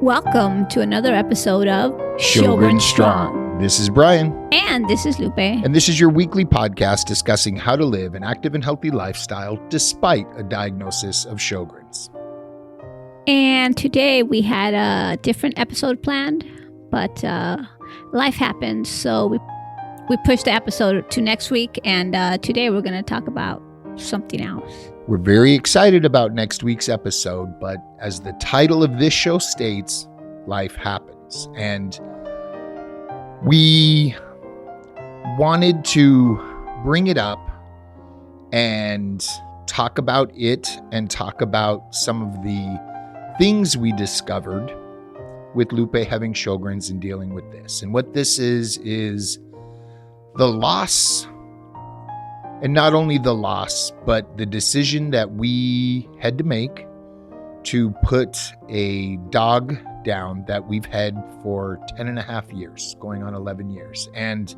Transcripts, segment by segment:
Welcome to another episode of Sjogren Strong. This is Brian. And this is Lupe. And this is your weekly podcast discussing how to live an active and healthy lifestyle despite a diagnosis of Sjogren's. And today we had a different episode planned, but life happened, so we pushed the episode to next week, and today we're going to talk about something else. We're very excited about next week's episode, but as the title of this show states, life happens. And we wanted to bring it up and talk about it and talk about some of the things we discovered with Lupe having Sjogren's and dealing with this. And what this is the loss. And not only the loss, but the decision that we had to make to put a dog down that we've had for 10 and a half years, going on 11 years. And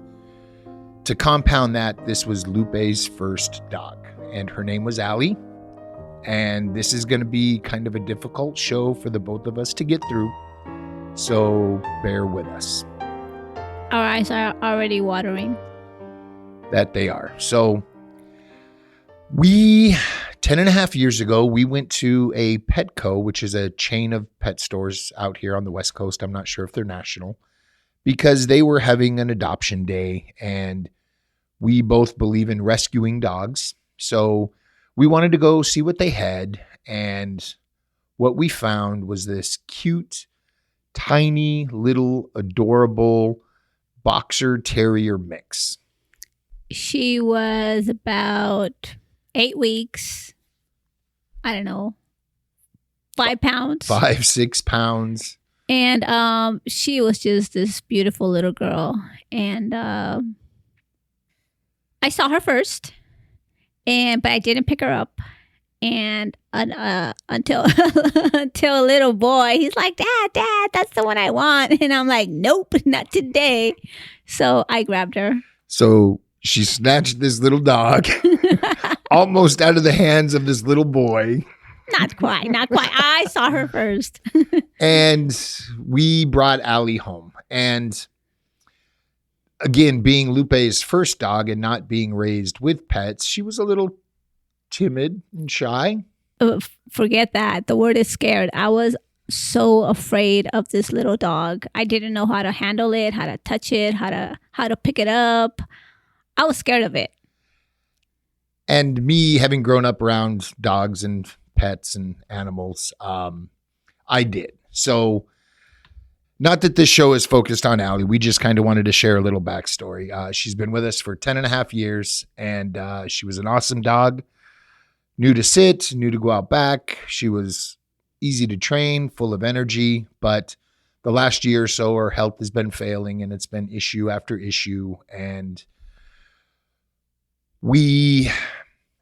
to compound that, this was Lupe's first dog, and her name was Allie. And this is going to be kind of a difficult show for the both of us to get through. So bear with us. Our eyes are already watering. That they are. So we, 10 and a half years ago, we went to a Petco, which is a chain of pet stores out here on the West Coast. I'm not sure if they're national, because they were having an adoption day, and we both believe in rescuing dogs. So we wanted to go see what they had. And what we found was this cute, tiny, little, adorable boxer terrier mix. She was about 8 weeks. I don't know, 5 pounds. 5-6 pounds. And she was just this beautiful little girl. And I saw her first, but I didn't pick her up. And until a little boy, he's like, Dad, that's the one I want. And I'm like, nope, not today. So I grabbed her. So she snatched this little dog almost out of the hands of this little boy. Not quite. I saw her first. And we brought Allie home. And again, being Lupe's first dog and not being raised with pets, she was a little timid and shy. Forget that. The word is scared. I was so afraid of this little dog. I didn't know how to handle it, how to touch it, how to pick it up. I was scared of it. And me, having grown up around dogs and pets and animals, I did. So not that this show is focused on Allie. We just kind of wanted to share a little backstory. She's been with us for 10 and a half years, and she was an awesome dog. Knew to sit, knew to go out back. She was easy to train, full of energy. But the last year or so, her health has been failing, and it's been issue after issue. And we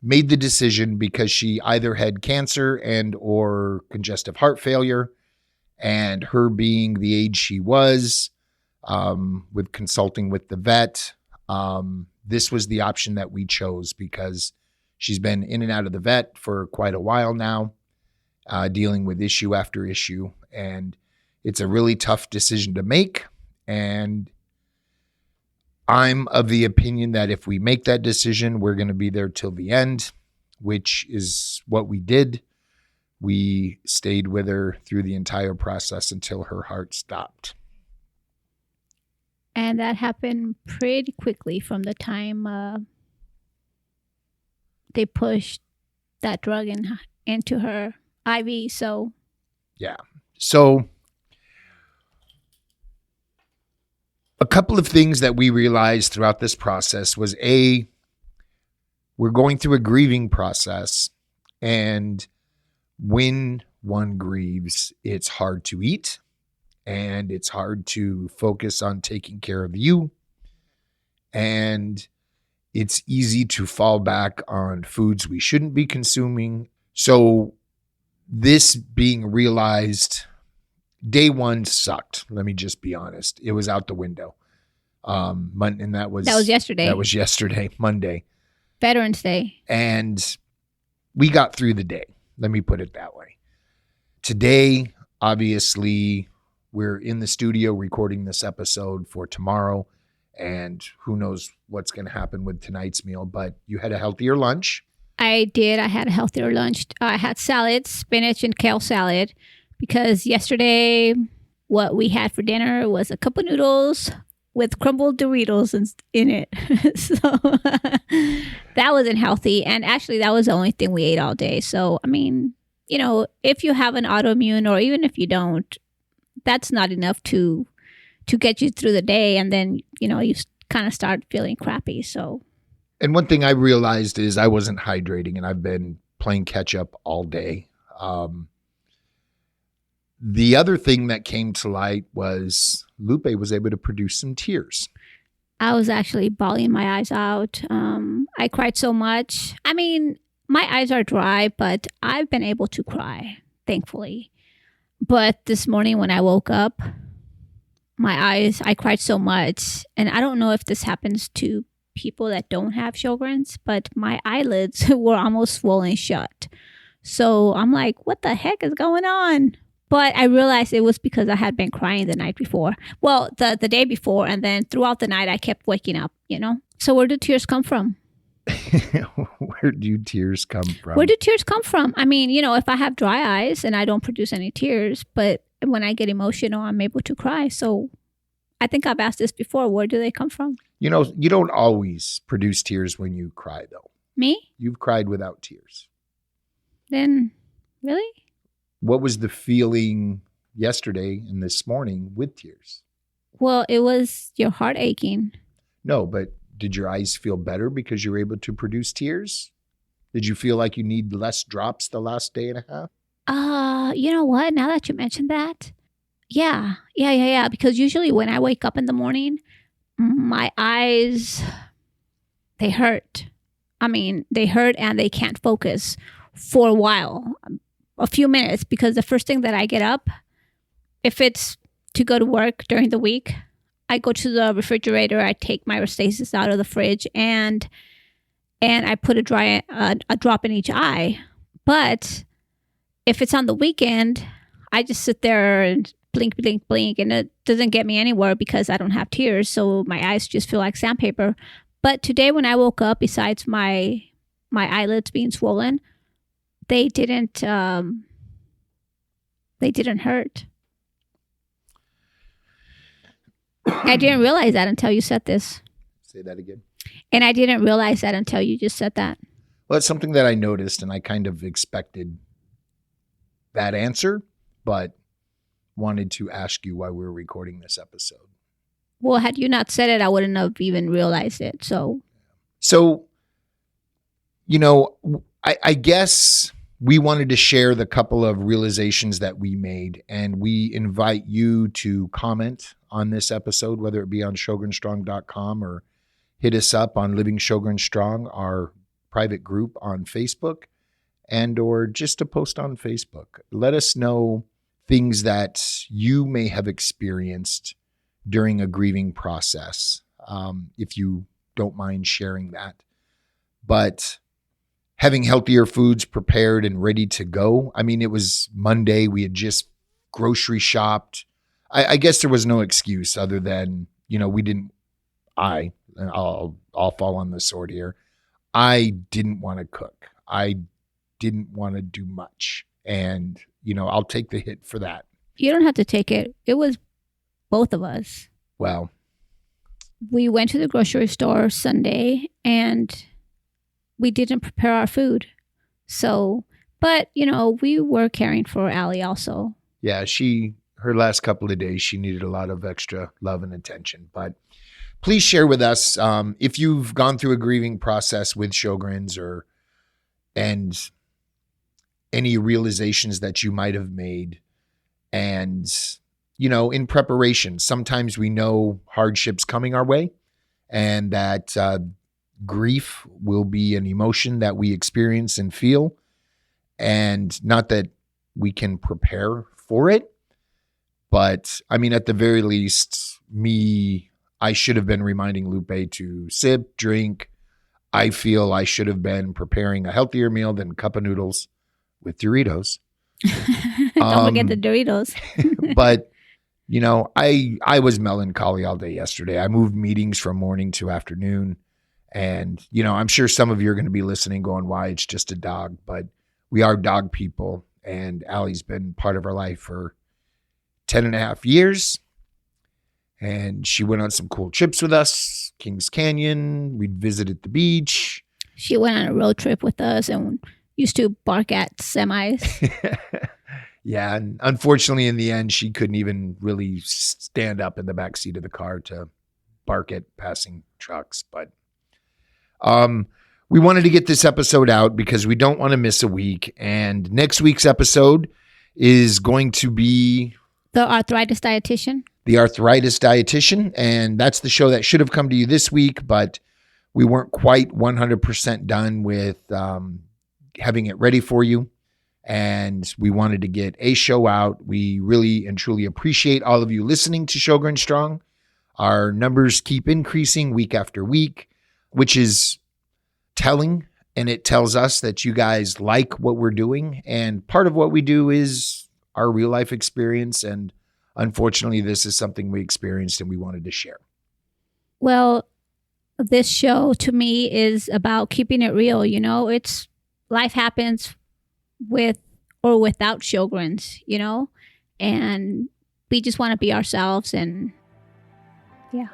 made the decision, because she either had cancer and or congestive heart failure, and her being the age she was, with consulting with the vet, this was the option that we chose, because she's been in and out of the vet for quite a while now, dealing with issue after issue. And it's a really tough decision to make. And I'm of the opinion that if we make that decision, we're going to be there till the end, which is what we did. We stayed with her through the entire process until her heart stopped. And that happened pretty quickly from the time they pushed that drug into her IV. So, yeah. So a couple of things that we realized throughout this process was, we're going through a grieving process, and when one grieves, it's hard to eat, and it's hard to focus on taking care of you, and it's easy to fall back on foods we shouldn't be consuming. So this being realized, day one sucked. Let me just be honest. It was out the window. And that was yesterday. That was yesterday, Monday. Veterans Day. And we got through the day. Let me put it that way. Today, obviously, we're in the studio recording this episode for tomorrow, and who knows what's going to happen with tonight's meal, but you had a healthier lunch. I did. I had a healthier lunch. I had salad, spinach and kale salad, because yesterday what we had for dinner was a cup of noodles with crumbled Doritos in it. So that wasn't healthy. And actually, that was the only thing we ate all day. So, I mean, you know, if you have an autoimmune, or even if you don't, that's not enough to get you through the day. And then, you know, you kind of start feeling crappy. So. And one thing I realized is I wasn't hydrating, and I've been playing catch up all day. The other thing that came to light was Lupe was able to produce some tears. I was actually bawling my eyes out. I cried so much. I mean, my eyes are dry, but I've been able to cry, thankfully. But this morning when I woke up, I cried so much. And I don't know if this happens to people that don't have Sjogren's, but my eyelids were almost swollen shut. So I'm like, what the heck is going on? But I realized it was because I had been crying the night before. Well, the day before, and then throughout the night, I kept waking up, you know? So where do tears come from? Where do tears come from? Where do tears come from? I mean, you know, if I have dry eyes and I don't produce any tears, but when I get emotional, I'm able to cry. So I think I've asked this before. Where do they come from? You know, you don't always produce tears when you cry, though. Me? You've cried without tears. Then, really? What was the feeling yesterday and this morning with tears? Well, it was your heart aching. No, but did your eyes feel better because you were able to produce tears? Did you feel like you need less drops the last day and a half? You know what? Now that you mentioned that, yeah. Because usually when I wake up in the morning, my eyes, they hurt. I mean, they hurt and they can't focus for a while. A few minutes, because the first thing that I get up, if it's to go to work during the week, I go to the refrigerator, I take my Restasis out of the fridge, and I put a drop in each eye. But if it's on the weekend, I just sit there and blink, blink, blink, and it doesn't get me anywhere because I don't have tears, so my eyes just feel like sandpaper. But today when I woke up, besides my eyelids being swollen, they didn't hurt. I didn't realize that until you said this. Say that again. And I didn't realize that until you just said that. Well, it's something that I noticed, and I kind of expected that answer, but wanted to ask you why we were recording this episode. Well, had you not said it, I wouldn't have even realized it. So, you know, I guess we wanted to share the couple of realizations that we made, and we invite you to comment on this episode, whether it be on sjogrenstrong.com or hit us up on Living Sjogren Strong, our private group on Facebook, and or just to post on Facebook. Let us know things that you may have experienced during a grieving process, if you don't mind sharing that. But having healthier foods prepared and ready to go. I mean, it was Monday. We had just grocery shopped. I guess there was no excuse other than, you know, I'll fall on the sword here. I didn't want to cook. I didn't want to do much. And, you know, I'll take the hit for that. You don't have to take it. It was both of us. Well, we went to the grocery store Sunday and we didn't prepare our food. So, but, you know, we were caring for Allie also. Yeah, her last couple of days, she needed a lot of extra love and attention. But please share with us if you've gone through a grieving process with Sjogren's and any realizations that you might have made. And, you know, in preparation, sometimes we know hardships coming our way, and that grief will be an emotion that we experience and feel, and not that we can prepare for it. But I mean, at the very least, I should have been reminding Lupe to sip, drink. I feel I should have been preparing a healthier meal than a cup of noodles with Doritos. Don't forget the Doritos. But You know, I was melancholy all day yesterday. I moved meetings from morning to afternoon. And, you know, I'm sure some of you are going to be listening going, why? It's just a dog. But we are dog people. And Allie's been part of our life for 10 and a half years. And she went on some cool trips with us. Kings Canyon. We visited the beach. She went on a road trip with us and used to bark at semis. Yeah, and unfortunately, in the end, she couldn't even really stand up in the back seat of the car to bark at passing trucks. But we wanted to get this episode out because we don't want to miss a week. And next week's episode is going to be The Arthritis Dietitian. The Arthritis Dietitian. And that's the show that should have come to you this week, but we weren't quite 100% done with having it ready for you. And we wanted to get a show out. We really and truly appreciate all of you listening to Sjogren Strong. Our numbers keep increasing week after week, which is telling. And it tells us that you guys like what we're doing. And part of what we do is our real life experience. And unfortunately, this is something we experienced and we wanted to share. Well, this show to me is about keeping it real. You know, it's life happens with or without Sjogrens, you know, and we just want to be ourselves. And yeah,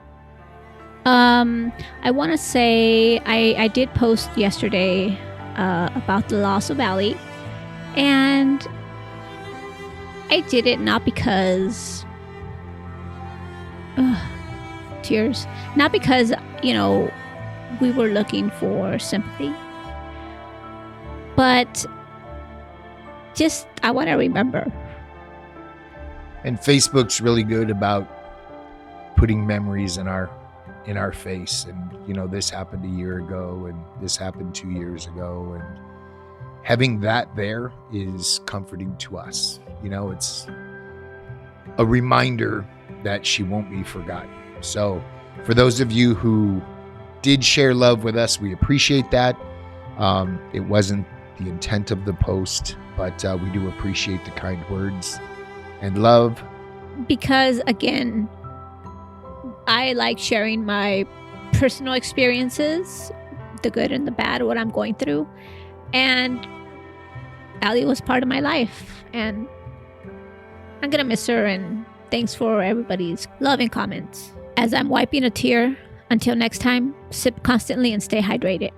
I want to say I did post yesterday about the loss of Allie, and I did it not because tears, not because, you know, we were looking for sympathy, but just I want to remember. And Facebook's really good about putting memories in our face. And, you know, this happened a year ago and this happened 2 years ago. And having that there is comforting to us. You know, it's a reminder that she won't be forgotten. So for those of you who did share love with us, we appreciate that. It wasn't the intent of the post, but we do appreciate the kind words and love. Because, again, I like sharing my personal experiences, the good and the bad, what I'm going through. And Allie was part of my life, and I'm going to miss her. And thanks for everybody's love and comments. As I'm wiping a tear, until next time, sip constantly and stay hydrated.